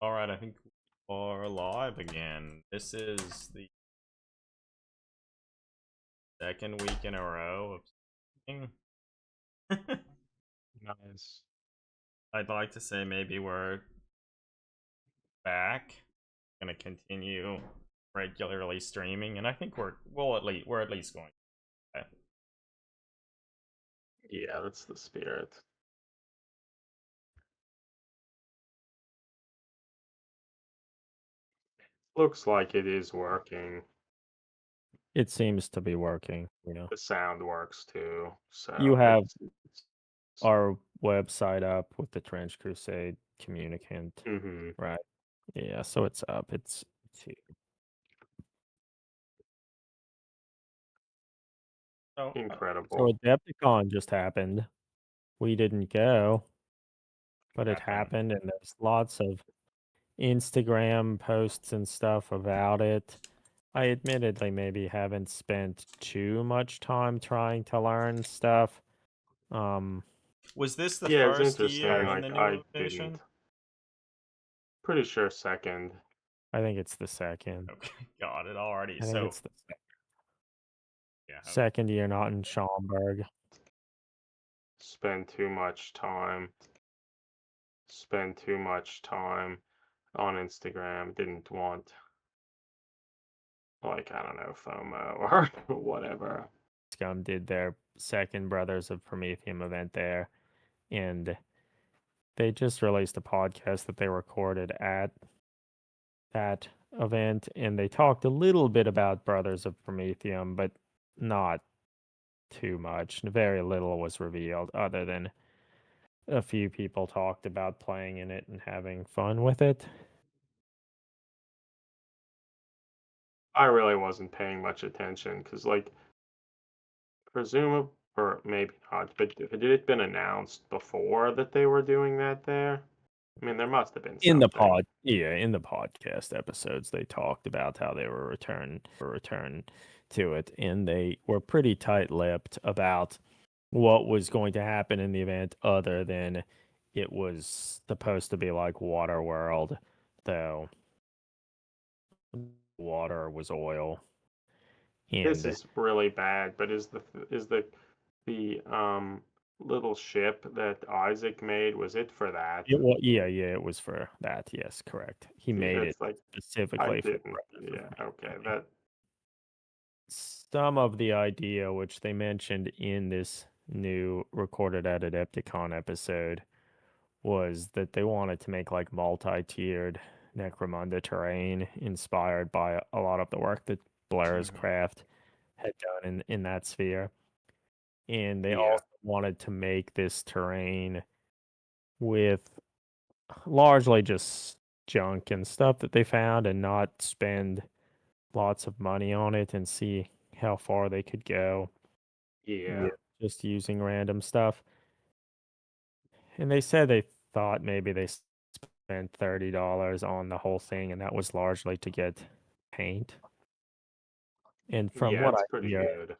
Alright, I think we are live again. This is the second week in a row of streaming. Nice. I'd like to say maybe we're back. Gonna continue regularly streaming, and I think we're at least going. Yeah, that's the spirit. Looks like it is working. It seems to be working, you know. The sound works too. So You have it's our website up with the Trench Crusade communicant, mhm. right? Yeah, so it's up. It's here. So, So Incredible. Adepticon just happened. We didn't go, but it happened. happened, and there's lots of Instagram posts and stuff about it. I admittedly maybe haven't spent too much time trying to learn stuff. Was this the Yeah, it's first interesting. year in the Like new I edition? didn't. Pretty sure second. I think it's the second. Okay, got it already. I think So, it's the yeah, second year, not in Schaumburg. Spend too much time. Spend too much time on Instagram. Didn't want, like, I don't know, FOMO or whatever. Scum did their second Brothers of Prometheum event there, and they just released a podcast that they recorded at that event, and they talked a little bit about Brothers of Prometheum, but not too much. Very little was revealed, other than a few people talked about playing in it and having fun with it. I really wasn't paying much attention because, like, presumably, or maybe not, but had it been announced before that they were doing that there? I mean, there must have been In the something. in the podcast episodes, they talked about how they were return to it, and they were pretty tight-lipped about what was going to happen in the event, other than it was supposed to be like Waterworld, though water was oil. This And is really bad, but is the little ship that Isaac made, was it for that? yeah, it was for that. Yes, correct. He See, made it that's like I specifically for didn't. Brothers of Yeah, okay. Prometheum. That Some of the idea, which they mentioned in this new recorded at Adepticon episode, was that they wanted to make like multi-tiered Necromunda terrain inspired by a lot of the work that Blair's mhm. Craft had done in that sphere. And they yeah. also wanted to make this terrain with largely just junk and stuff that they found, and not spend lots of money on it, and see how far they could go Yeah. with just using random stuff. And they said they thought maybe they spent $30 on the whole thing, and that was largely to get paint. And from Yeah, what I it's pretty hear, good.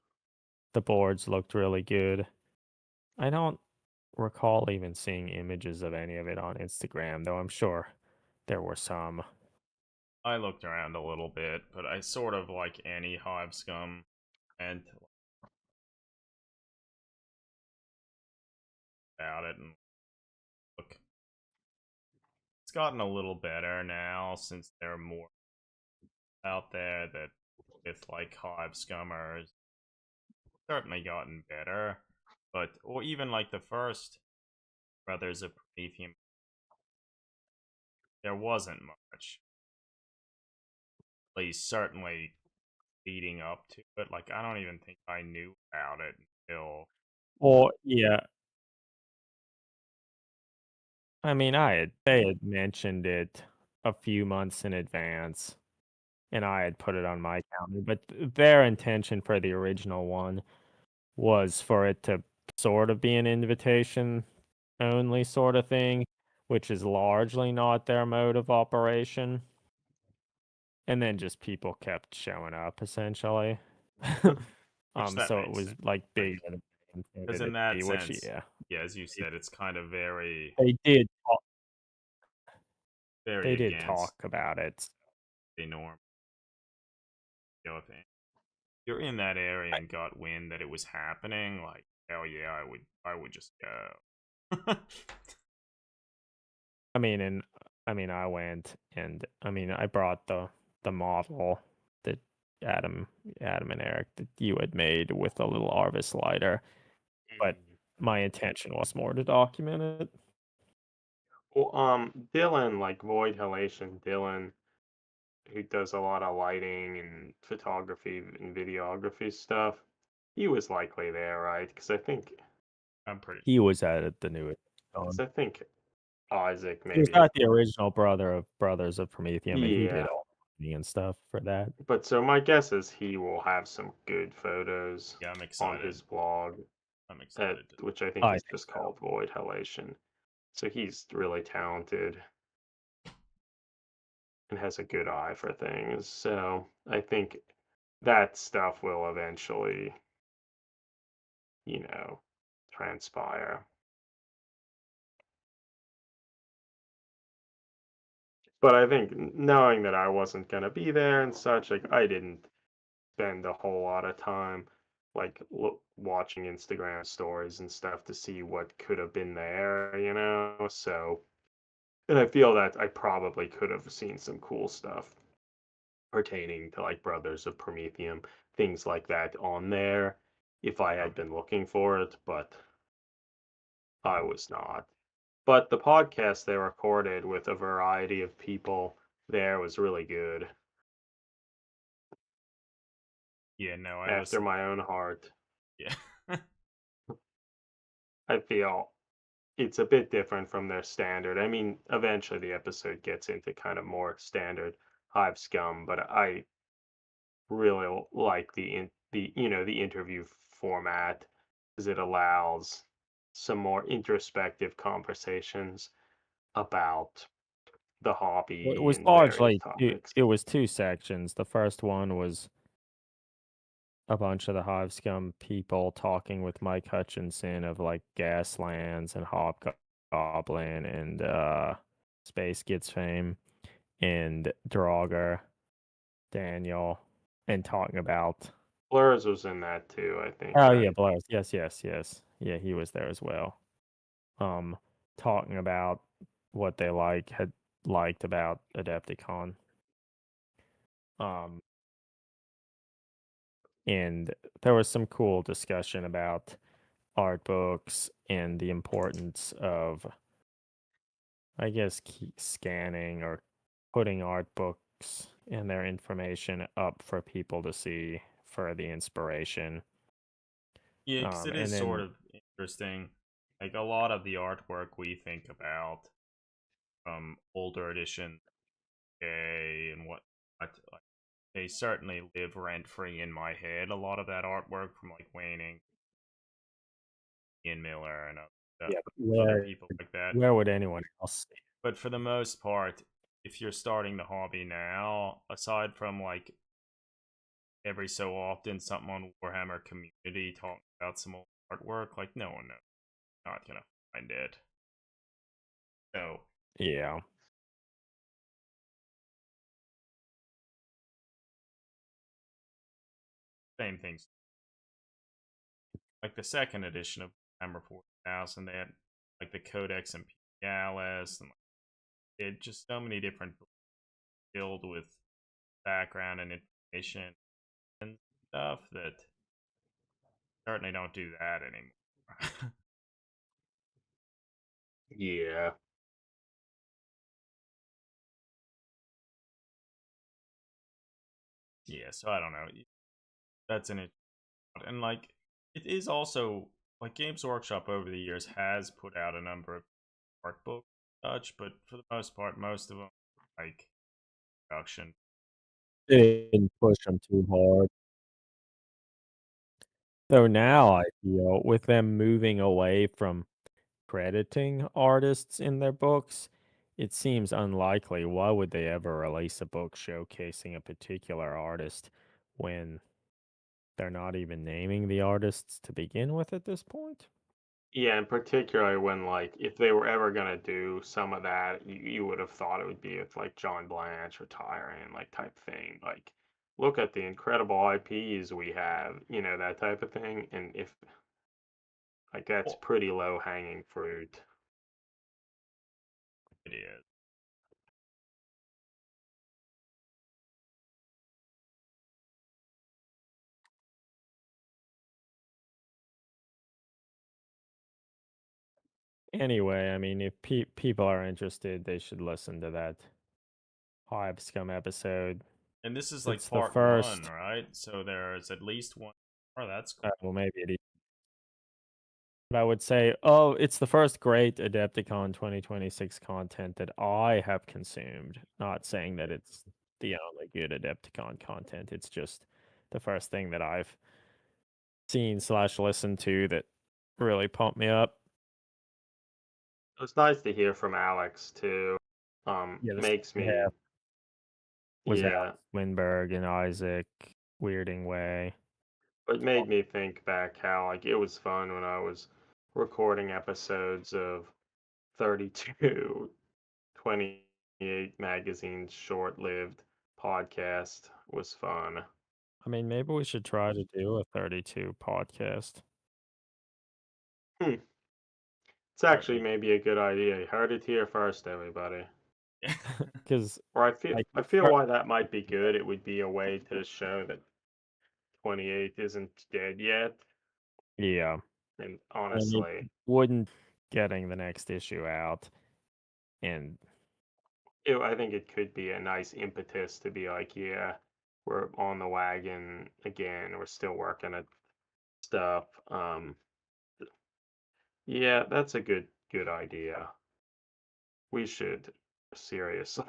the boards looked really good. I don't recall even seeing images of any of it on Instagram, though I'm sure there were some. I looked around a little bit, but I sort of like any Hive Scum and about it and look. It's gotten a little better now since there are more out there that with like Hive Scummers certainly gotten better. But or even like the first Brothers of Prometheum, there wasn't much. At least certainly leading up to it. Like I don't even think I knew about it until Or yeah, I mean, they had mentioned it a few months in advance, and I had put it on my calendar. But their intention for the original one was for it to sort of be an invitation only sort of thing, which is largely not their mode of operation. And then just people kept showing up essentially. which that So it makes was sense. like Like bigger than they because intended in it to that be, which sense, yeah. yeah, as you They said, it's kind of very they did very They did against talk about it. the norm. You know, if you're in that area and got wind that it was happening, like hell yeah, I would just go. I mean, and I went and I brought the model that Adam and Eric that you had made with a little Arvis lighter, but my intention was more to document it. Well, Dylan, like Void Halation, Dylan, who does a lot of lighting and photography and videography stuff, he was likely there, right? Because I'm pretty. He was at the newest because one. I think Isaac He was maybe. not the original brother of Brothers of Prometheum, and he did Yeah, all the and stuff for that. but so my guess is he will have some good photos Yeah, I'm on excited. his blog, I'm excited. which I think I is think just so. called Void Halation. So he's really talented and has a good eye for things. So I think that stuff will eventually, you know, transpire. But I think knowing that I wasn't gonna be there and such, like I didn't spend a whole lot of time like watching Instagram stories and stuff to see what could have been there, you know. So, and I feel that I probably could have seen some cool stuff pertaining to like Brothers of Prometheum, things like that on there if I had been looking for it, but I was not. But the podcast they recorded with a variety of people there was really good. Yeah, no, I After listened. my own heart. Yeah. I feel it's a bit different from their standard. I mean, eventually the episode gets into kind of more standard Hive Scum, but I really like the interview format because it allows some more introspective conversations about the Well, it hobby was and various largely topics. it was two sections. The first one was a bunch of the Hive Scum people talking with Mike Hutchinson of like Gaslands and Hobgoblin and Space Kids fame and Draugr, Daniel, and talking about Blurs was in that too, I think, oh yeah, right? Blurs. Yes. Yeah, he was there as well. Um talking about what they had liked about Adepticon. Um and there was some cool discussion about art books and the importance of, I guess, scanning or putting art books and their information up for people to see for the inspiration. Yeah, because it And is sort then, of interesting. Like a lot of the artwork we think about from older edition and what like, they certainly live rent free in my head. A lot of that artwork from like Waning, Ian Miller, and yeah, but other people like that. where would anyone else see But for the most part, if you're starting the hobby now, aside from like every so often something on Warhammer community talking about some old artwork, like no one knows, not gonna find it. So it? Yeah. same things. Like the second edition of Warhammer 40,000, they had like the Codex Imperialis and like, it just so many different books filled with background and information and stuff that certainly don't do that anymore. Yeah. Yeah, so I don't know. That's an and like it is also like Games Workshop over the years has put out a number of art books, such, but for the most part, most of them like production. They didn't push them too hard. So now I feel with them moving away from crediting artists in their books, it seems unlikely. Why would they ever release a book showcasing a particular artist when they're not even naming the artists to begin with at this point? Yeah, and particularly when, like, if they were ever gonna do some of that, you would have thought it would be with, like, John Blanche retiring, like, type thing, like, "Look at the incredible IPs we have," that type of thing, and if like, that's Well, pretty low-hanging fruit. it is. Anyway, I mean, if people are interested, they should listen to that Hive Scum episode. And this is like It's the part one, first. right? So there's at least one. Oh, that's cool. Well, maybe it is. But I would say, oh, it's the first great Adepticon 2026 content that I have consumed. Not saying that it's the only good Adepticon content. It's just the first thing that I've seen slash listened to that really pumped me up. It was nice to hear from Alex too. Yeah, the Makes second me half was yeah, Alex Winberg and Isaac Weirding Way. it made me think back how, like, it was fun when I was recording episodes of 32 28 Magazine's short-lived podcast was fun. I mean, maybe we should try to do a 32 podcast. Hmm. It's All right, actually maybe a good idea. You heard it here first, everybody. yeah. Because Or I feel like I the feel fir- why that might be good. It would be a way to show that 28 isn't dead yet. yeah, And and it honestly, wouldn't getting the next issue out and I think it could be a nice impetus to be like, yeah, we're on the wagon again. We're still working at stuff. Yeah, that's a good idea. We should seriously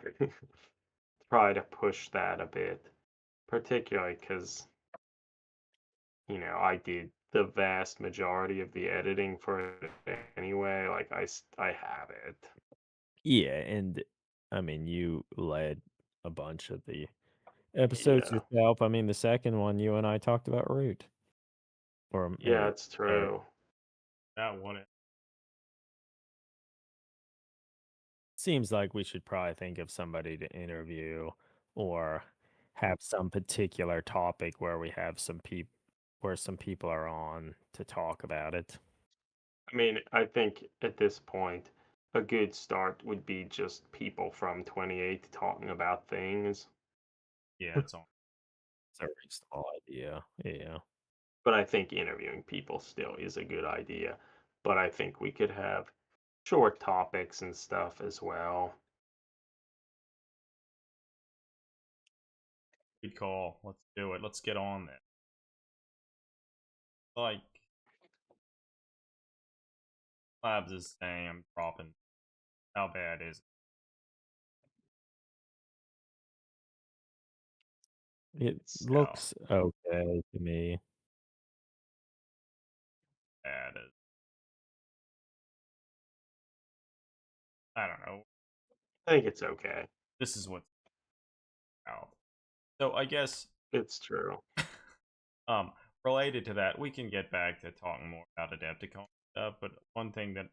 try to push that a bit, particularly because I did the vast majority of the editing for it anyway. Like I have it. yeah, and I mean, you led a bunch of the episodes Yeah, yourself. I mean, the second one, you and I talked about Root, or maybe yeah, it it's was the third. true. That one. Seems like we should probably think of somebody to interview or have some particular topic where we have some people are on to talk about it. I mean, I think at this point, a good start would be just people from 28 talking about things. Yeah, it's on. It's a reasonable idea. Yeah. But I think interviewing people still is a good idea. But I think we could have short topics and stuff as well. Good call. Let's do it. Let's get on that. Like Labs is saying, I'm dropping. How bad is It It's, how looks okay to me. bad is? I don't know. I think it's okay. This is what's out. So I guess It's true. um related to that, we can get back to talking more about Adepticon stuff. But one thing that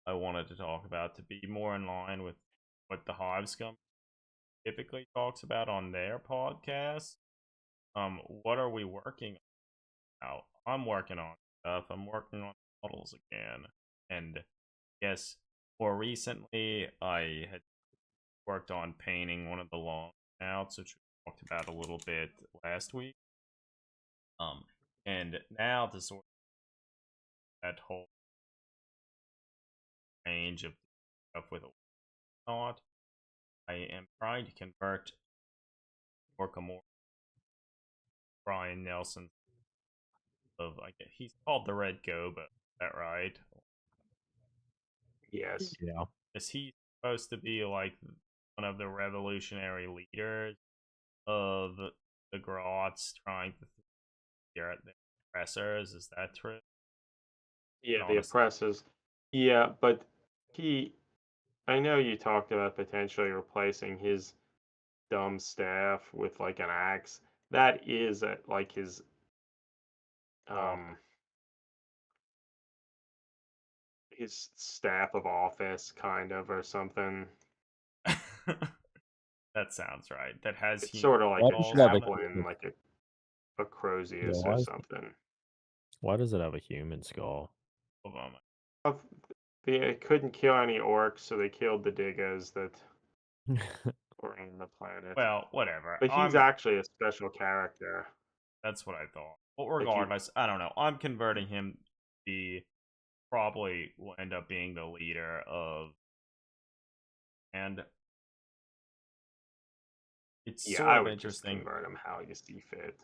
I wanted to talk about to be more in line with what the Hive Scum typically talks about on their podcast. What are we working on now? I'm working on stuff. I'm working on models again, and yes, more recently I had worked on painting one of the long outs, which we talked about a little bit last week. Um, and now to sort of that whole range of stuff with thought, I am trying to convert Orkamore Brian Nelson of I guess he's called the Red Goba. Is that right? Yes. Yeah. Is he supposed to be like one of the revolutionary leaders of the Grots trying to get the oppressors? Is that true? Yeah, And the honestly, oppressors. Yeah, but he I know you talked about potentially replacing his dumb staff with like an axe. That is like his oh, um his staff of office, kind of, or something. That sounds right. That has It's human sort of like Why a does it skulls have a on it. chaplain, human? like a Yeah, Crozius or something. why does it have a human skull? Hold on. Of- They couldn't kill any orcs, so they killed the diggers that were on the planet. Well, whatever. But he's actually a special character. That's what I thought. Well, Like you, regardless, I don't know. I'm converting him to be probably will end up being the leader of, and it's yeah, sort I of would just interesting. convert him how you see fit.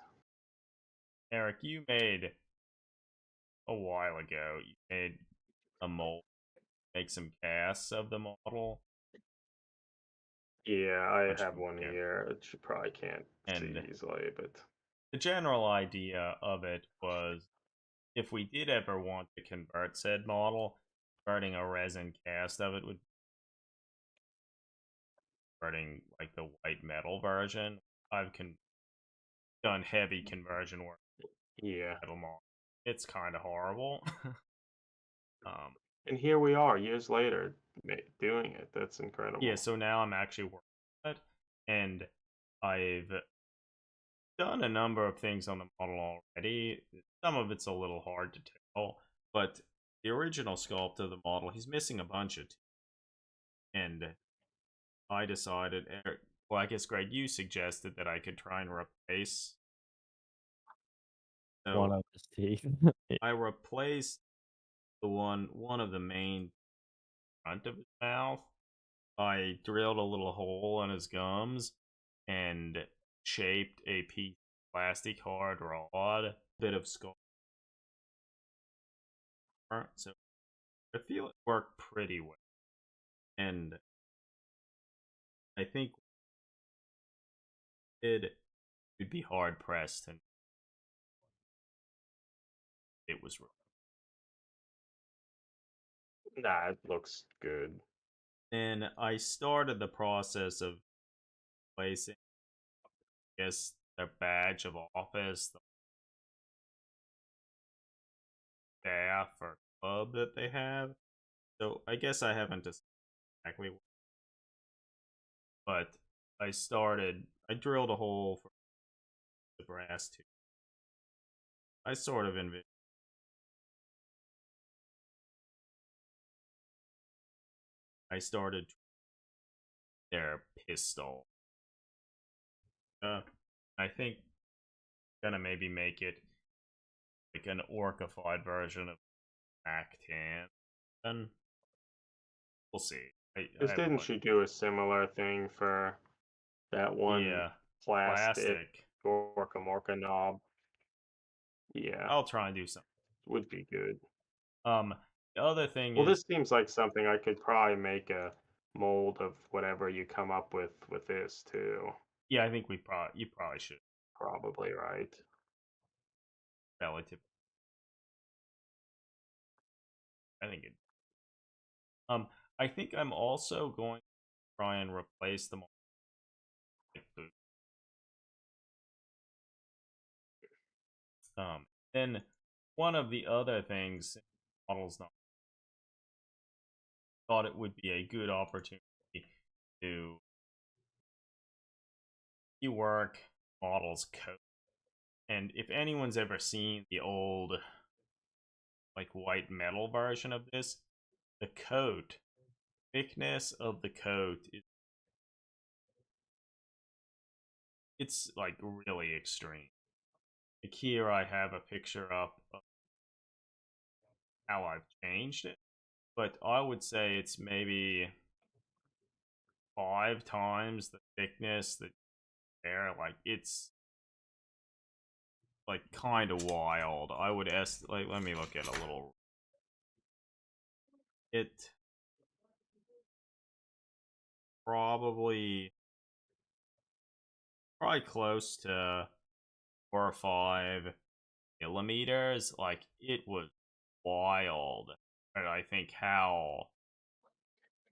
Eric, you made a while ago. You made a mold, make some casts of the model, Yeah, I bunch of have them one here, here, which you probably can't see and easily, but the general idea of it was if we did ever want to convert said model, converting a resin cast of it would be converting like the white metal version. I've done heavy conversion work yeah. metal model. It's kind of horrible. um, And here we are, years later, doing it. That's yeah, incredible. so now I'm actually working on it, and I've done a number of things on the model already. Some of it's a little hard to tell, but the original sculpt of the model, he's missing a bunch of teeth. And I decided, well, I guess Greg, you suggested that I could try and replace. One So of his teeth. I replaced one of the main front of his mouth. I drilled a little hole in his gums and shaped a piece of plastic hard rod, bit of skull. So I feel it worked pretty well. And I think it'd be hard pressed and it was Nah, it looks good. and I started the process of placing, I guess, their badge of office, the staff or club that they have. So I guess I haven't decided exactly, but I drilled a hole for the brass too. I sort of envision I started their pistol. I think I'm gonna maybe make it like an orcified version of Mac 10. And we'll see. I Because have a didn't bunch. you do a similar thing for that one Yeah, plastic plastic. Orca knob? Yeah, I'll try and do something. would be good. Um, the other thing Well, is, this seems like something I could probably make a mold of whatever you come up with this too. yeah, I think you probably should Probably, right? relative. I think it. I think I'm also going to try and replace them all with boots. Then one of the other things models not thought it would be a good opportunity to rework models code. And if anyone's ever seen the old like white metal version of this, the coat thickness of the coat is it's like really extreme. Like here I have a picture up of how I've changed it, but I would say it's maybe 5 times the thickness that there. Like it's like kind of wild. I would like let me look at a little. It probably probably close to 4 or 5 millimeters. Like it was wild. And I think how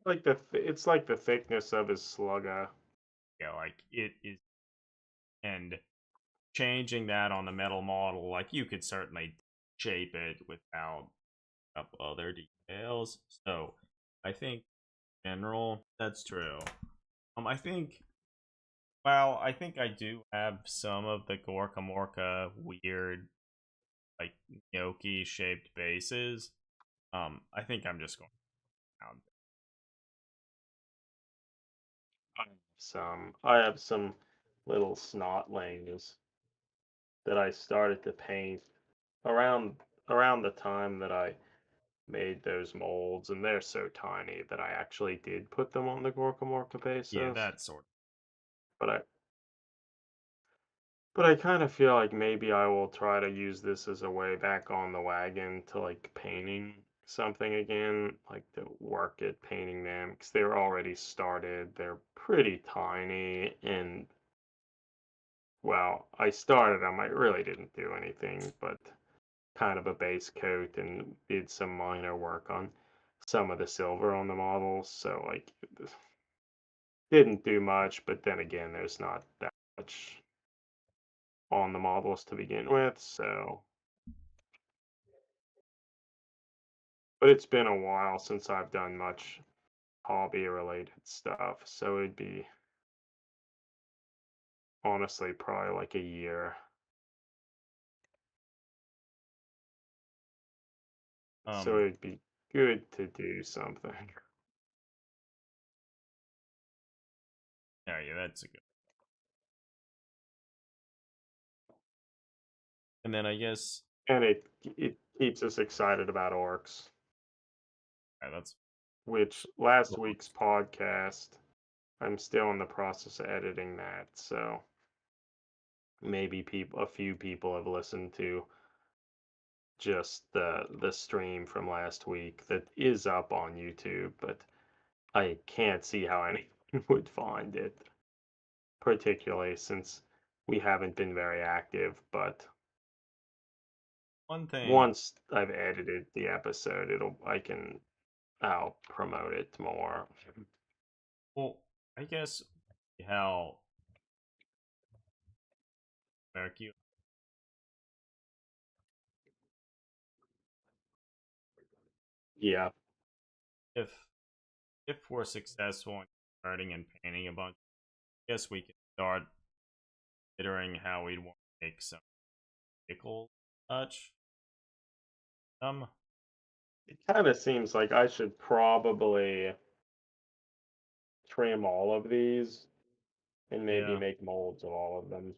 Like it's like the thickness of his slugger. yeah, like it is, and changing that on the metal model, like you could certainly shape it without up other details. So I think in general that's true. I think well, I think I do have some of the Gorka Morka weird like gnocchi shaped bases. I think I'm just going down. I have some little snotlings that I started to paint around around the time that I made those molds, and they're so tiny that I actually did put them on the Gorkamorka Yeah, basis. that sort But I kind of feel like maybe I will try to use this as a way back on the wagon to like painting something again, like to work at painting them because they're already started. They're pretty tiny, and well, I started them. I really didn't do anything, but kind of a base coat and did some minor work on some of the silver on the models. So like didn't do much, but then again, there's not that much on the models to begin with. So, but it's been a while since I've done much hobby related stuff. So it'd be honestly probably like a year. of. So it'd be good to do something. Yeah, that's a good. And then I guess And it keeps us excited about orcs, that's which last week's podcast, I'm still in the process of editing that. So maybe a few people have listened to just the stream from last week that is up on YouTube, but I can't see how anyone would find it, particularly since we haven't been very active. But one thing. once I've edited the episode, I'll promote it more. Well, I guess how Mercury Yeah, if we're successful in starting and painting a bunch, I guess we can start considering how we'd want to make some pickle touch. it kind of seems like I should probably trim all of these and maybe Yeah, make molds of all of them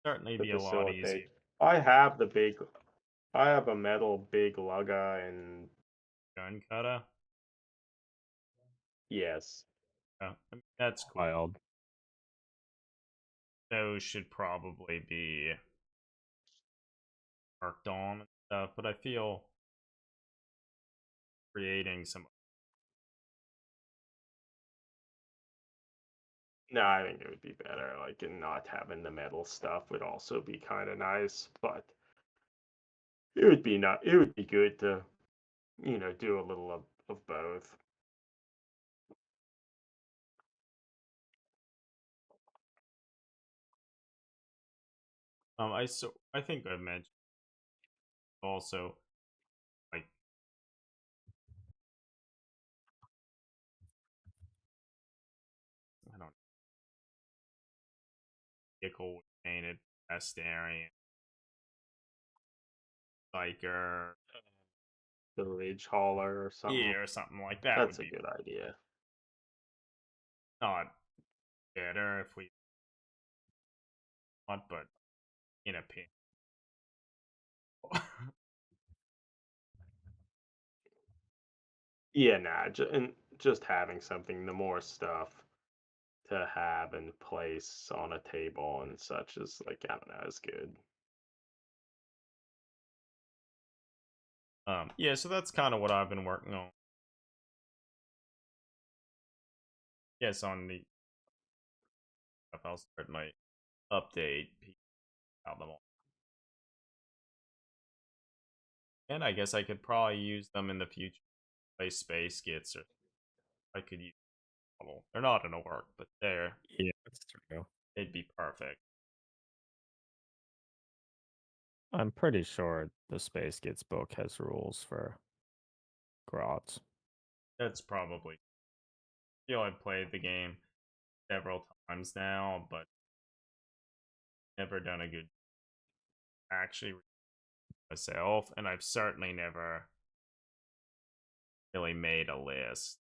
certainly to be a lot easier. facilitate. I have the big, I have a metal big lugga, and Gun cutter. yes, I mean, that's cool. Wild. Those should probably be worked on and stuff, but I feel creating some. no, I think it would be better. Like, and not having the metal stuff would also be kind of nice, but it would be not. It would be good to, do a little of both. I think I've mentioned also like I don't know, vehicle with painted Astarian biker, The ridge hauler or something. yeah, or something like that would That's a be good idea. not better if we want, but in a pin. Yeah, nah, and just having something, the more stuff to have and place on a table and such is like, I don't know, is good. Yeah, so that's kind of what I've been working on. Yes, on the stuff I'll start my update about them all. And I guess I could probably use them in the future. Play space skits, or I could use model. They're not gonna work, but Yeah, that's true. they'd be perfect. I'm pretty sure the Space Gets book has rules for Grots. That's probably. I feel I've played the game several times now, but never done a good actually myself, and I've certainly never really made a list.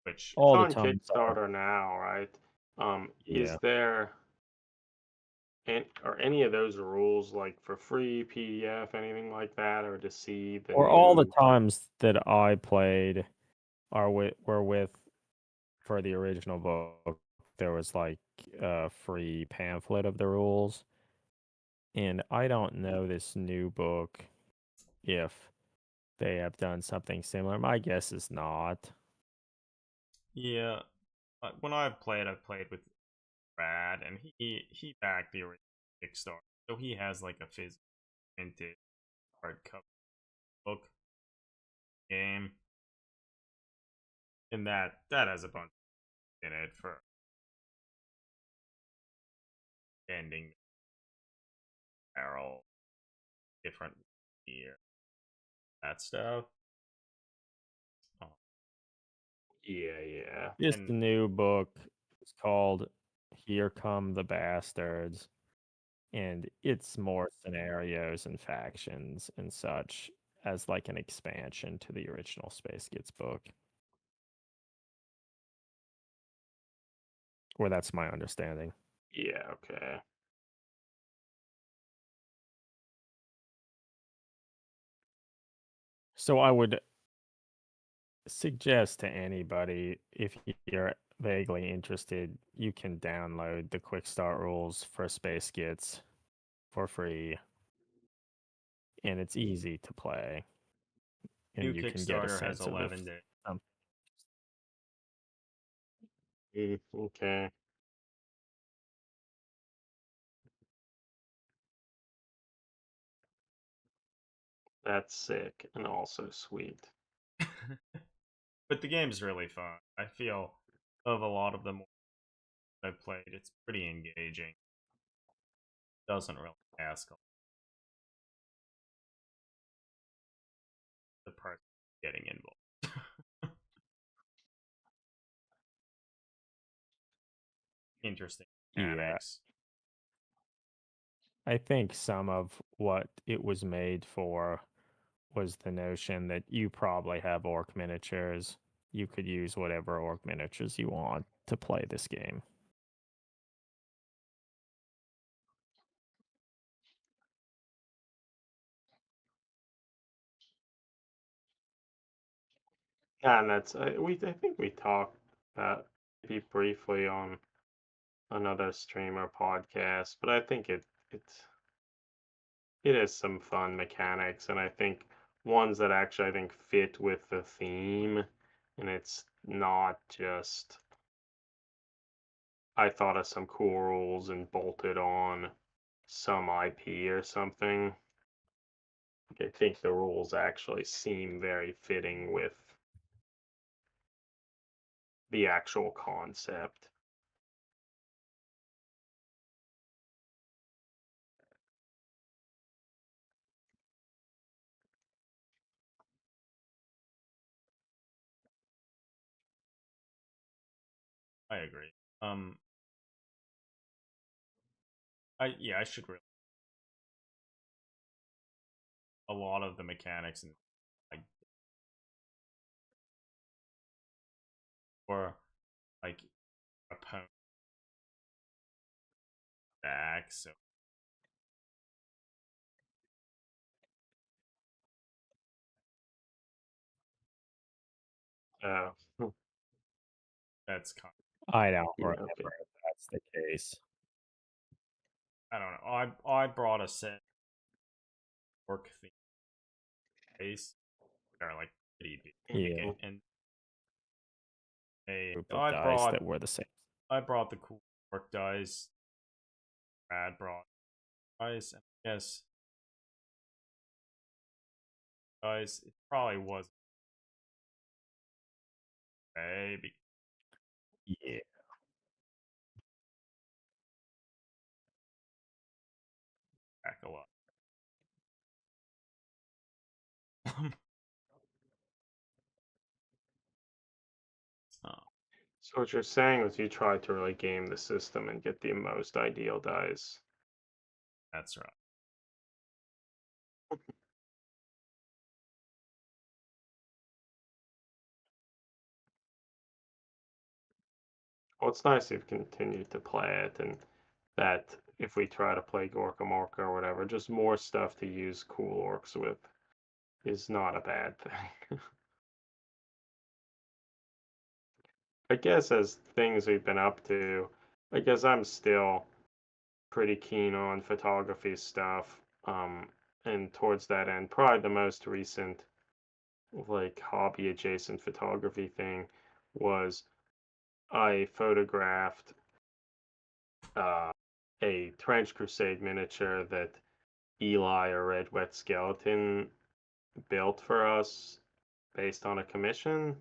Which It's All the on times I Kickstarter now, right? Is yeah. there are any of those rules like for free PDF, anything like that, or to see the Or all the new? times that I played were with for the original book. There was like a free pamphlet of the rules, and I don't know this new book if they have done something similar. My guess is not. Yeah, when I've played with Brad, and he backed the original Kickstarter, so he has like a physical printed hardcover book game, and that has a bunch in it for ending barrel, different gear, that stuff. Oh, Yeah, yeah. This and new book is called Here Come the Bastards, and it's more scenarios and factions and such as like an expansion to the original Space Gets book. Or that's my understanding. Yeah, okay. So I would suggest to anybody, if you're vaguely interested, you can download the quick start rules for Space Gets for free, and it's easy to play, new and you can get a Kickstarter has sense of if 11 days. um, Okay. That's sick and also sweet. But the game's really fun. I feel of a lot of them I've played, it's pretty engaging. Doesn't really ask the person getting involved. Interesting yeah, mechanics. I think some of what it was made for was the notion that you probably have orc miniatures. You could use whatever orc miniatures you want to play this game. Yeah, and that's I think we talked about maybe briefly on another streamer podcast, but I think it has some fun mechanics, and I think ones that actually I think fit with the theme, and it's not just I thought of some cool rules and bolted on some IP or something. I think the rules actually seem very fitting with the actual concept. I agree. I should really a lot of the mechanics and like or like opponent back, so Uh, that's kind I don't yeah, remember okay. if that's the case. I don't know. I brought a set work theme base that are like pretty big Yeah, and a group of dice that were the same. I brought the cool work dice. Brad brought dice, and I guess dice it probably was okay because Yeah, back a lot. So what you're saying is you tried to really game the system and get the most ideal dice. That's right. Well, it's nice you've continued to play it, and that if we try to play Gorka Morka or whatever, just more stuff to use cool orcs with is not a bad thing. I guess as things we've been up to, I guess I'm still pretty keen on photography stuff. And towards that end, probably the most recent like hobby adjacent photography thing was I photographed uh, a Trench Crusade miniature that Eli or Red Wet Skeleton built for us based on a commission.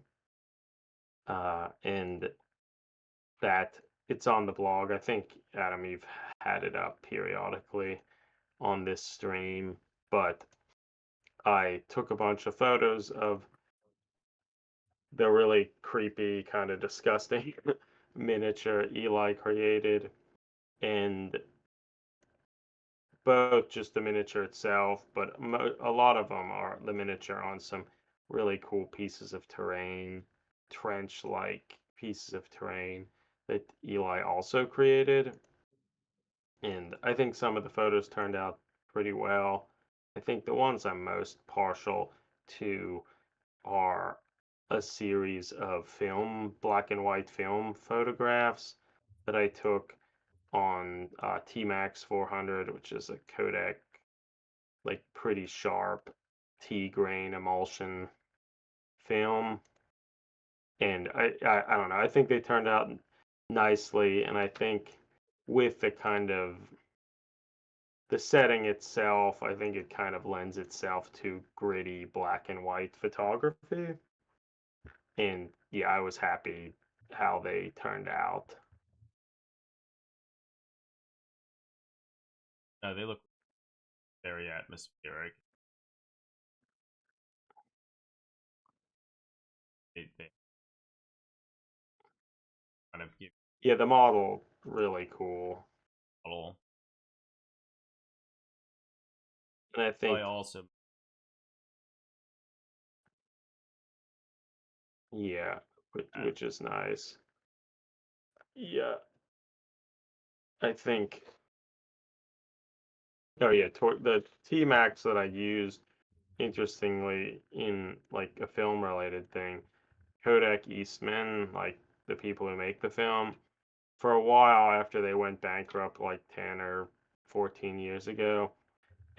And that it's on the blog. I think, Adam, you've had it up periodically on this stream, but I took a bunch of photos of the really creepy, kind of disgusting miniature Eli created, and both just the miniature itself, but a lot of them are the miniature on some really cool pieces of terrain, trench-like pieces of terrain that Eli also created. And I think some of the photos turned out pretty well. I think the ones I'm most partial to are a series of black and white film photographs that I took on T-Max 400, which is a Kodak, like pretty sharp T-grain emulsion film. And I don't know, I think they turned out nicely, and I think with the setting itself, I think it kind of lends itself to gritty black and white photography. And yeah, I was happy how they turned out. No, they look very atmospheric. They kind of give Yeah, the model really cool. a little. And I I think, also yeah, had which is nice. Yeah, I think, oh yeah, the T Max that I used, interestingly, in like a film related thing, Kodak Eastman, like the people who make the film, for a while after they went bankrupt like 10 or 14 years ago,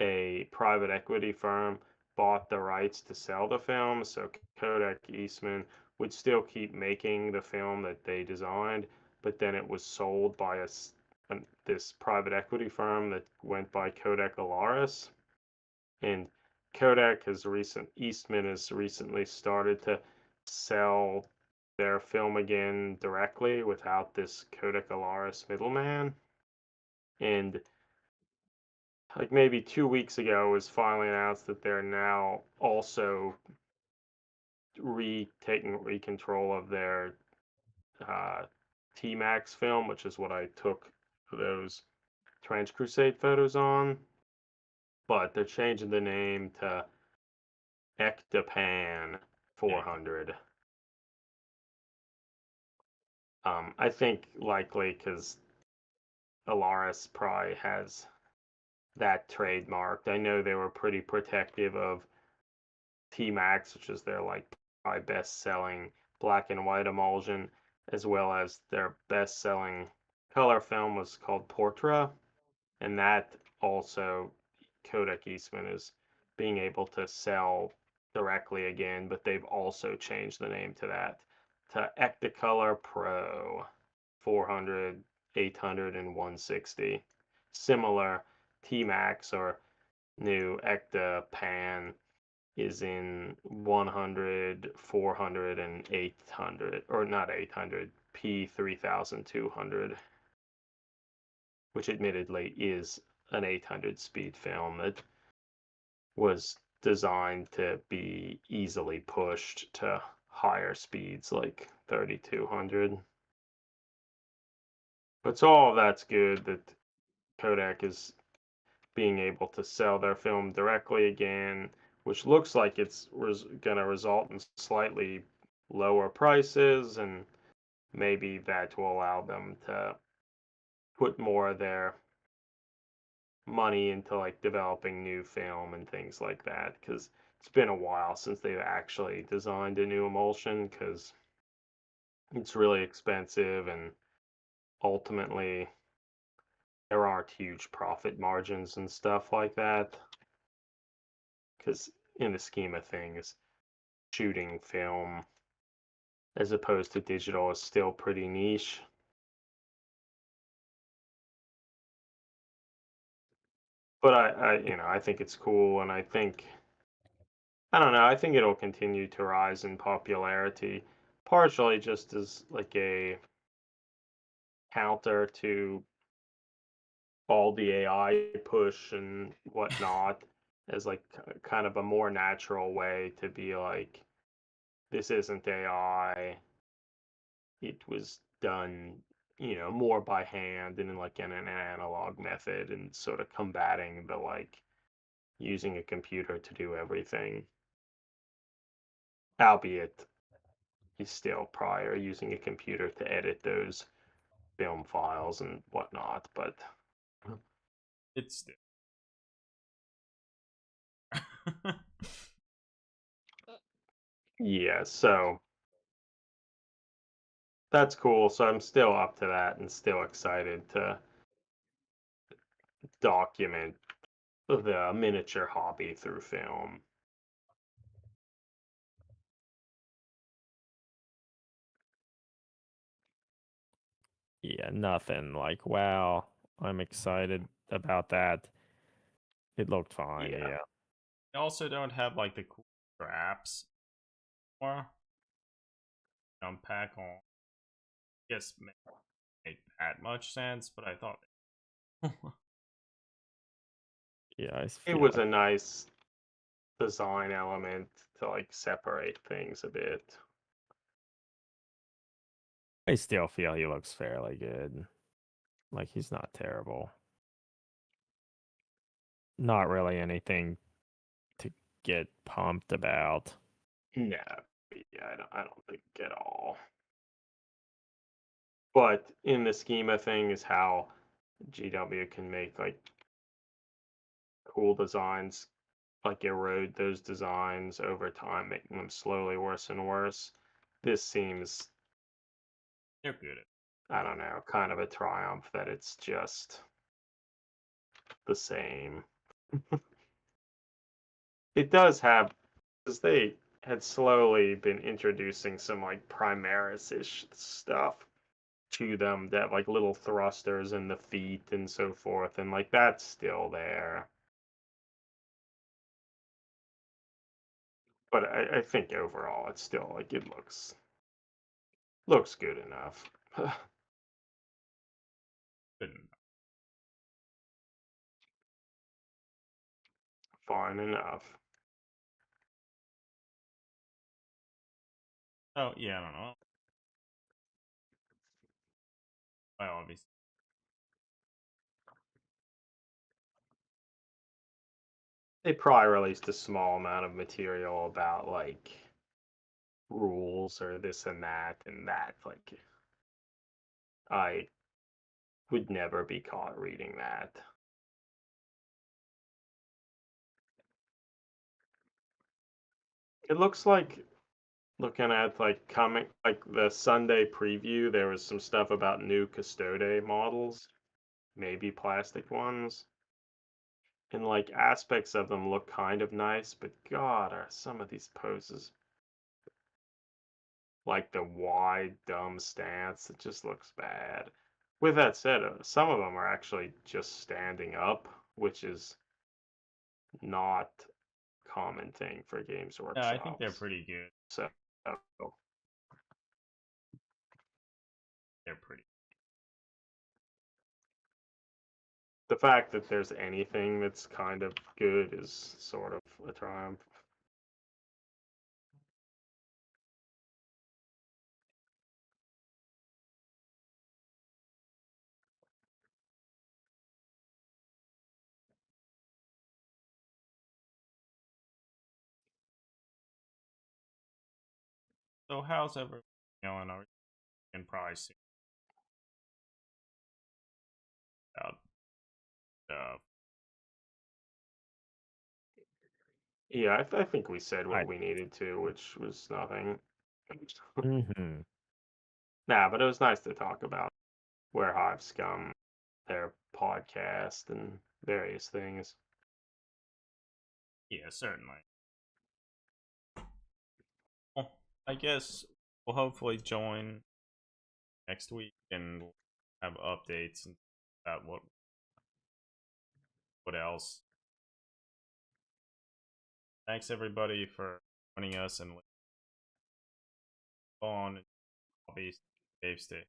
a private equity firm bought the rights to sell the film, so Kodak Eastman would still keep making the film that they designed, but then it was sold by this private equity firm that went by Kodak Alaris. And Eastman has recently started to sell their film again directly without this Kodak Alaris middleman. And like maybe 2 weeks ago, it was finally announced that they're now also taking control of their uh, T Max film, which is what I took those Trench Crusade photos on. But they're changing the name to Ectopan yeah, 400. I think likely because Alaris probably has that trademarked. I know they were pretty protective of T Max, which is their like probably best selling black and white emulsion, as well as their best selling color film was called Portra, and that also Kodak Eastman is being able to sell directly again, but they've also changed the name to that to Ectacolor Pro 400, 800, and 160. Similar T Max or new Ecta Pan is in 100, 400, and 800, or not 800, P3200, which admittedly is an 800 speed film that was designed to be easily pushed to higher speeds like 3200. But so all of that's good that Kodak is being able to sell their film directly again, which looks like it's going to result in slightly lower prices, and maybe that will allow them to put more of their money into like developing new film and things like that, because it's been a while since they've actually designed a new emulsion, because it's really expensive, and ultimately there aren't huge profit margins and stuff like that, because in the scheme of things, shooting film as opposed to digital is still pretty niche. But I think it's cool, and I don't know, I think it'll continue to rise in popularity, partially just as like a counter to all the AI push and whatnot, as like kind of a more natural way to be like, this isn't AI. It was done, more by hand and in like an analog method, and sort of combating the like using a computer to do everything. Albeit he's still prior using a computer to edit those film files and whatnot, but It's still. yeah, so that's cool. So I'm still up to that and still excited to document the miniature hobby through film. Yeah, nothing like, wow, I'm excited about that. It looked fine, Yeah. yeah. They also don't have like the cool straps or unpack on. I guess make that much sense, but I thought. Yeah, I It feel was like a nice design element to like separate things a bit. I still feel he looks fairly good. Like, he's not terrible. Not really anything to get pumped about. No, yeah, I don't think at all. But in the scheme of things, how GW can make like cool designs, like erode those designs over time, making them slowly worse and worse. This seems, They're good at. I don't know, kind of a triumph that it's just the same. It does have, because they had slowly been introducing some like Primaris-ish stuff to them, that like little thrusters in the feet and so forth, and like that's still there. But I think overall it's still like it looks good enough. Good. Fine enough. Oh yeah, I don't know. Well, obviously. They probably released a small amount of material about like rules or this and that and that. Like I would never be caught reading that. It looks like, looking at like comic, like the Sunday preview, there was some stuff about new Custode models, maybe plastic ones. And like aspects of them look kind of nice, but God, are some of these poses, like the wide, dumb stance, it just looks bad. With that said, some of them are actually just standing up, which is not a common thing for Games Yeah, I think they're Workshops. pretty good. So They're pretty. the fact that there's anything that's kind of good is sort of a triumph. So how's everyone feeling? Are we in probably soon about stuff? Yeah, I think we said I what we needed to, which was nothing. mm-hmm. Nah, but it was nice to talk about Where Hive Scum, their podcast, and various things. Yeah, certainly. Well, I guess we'll hopefully join next week and have updates and about what else. Thanks everybody for joining us and on. I'll be safe. Stay.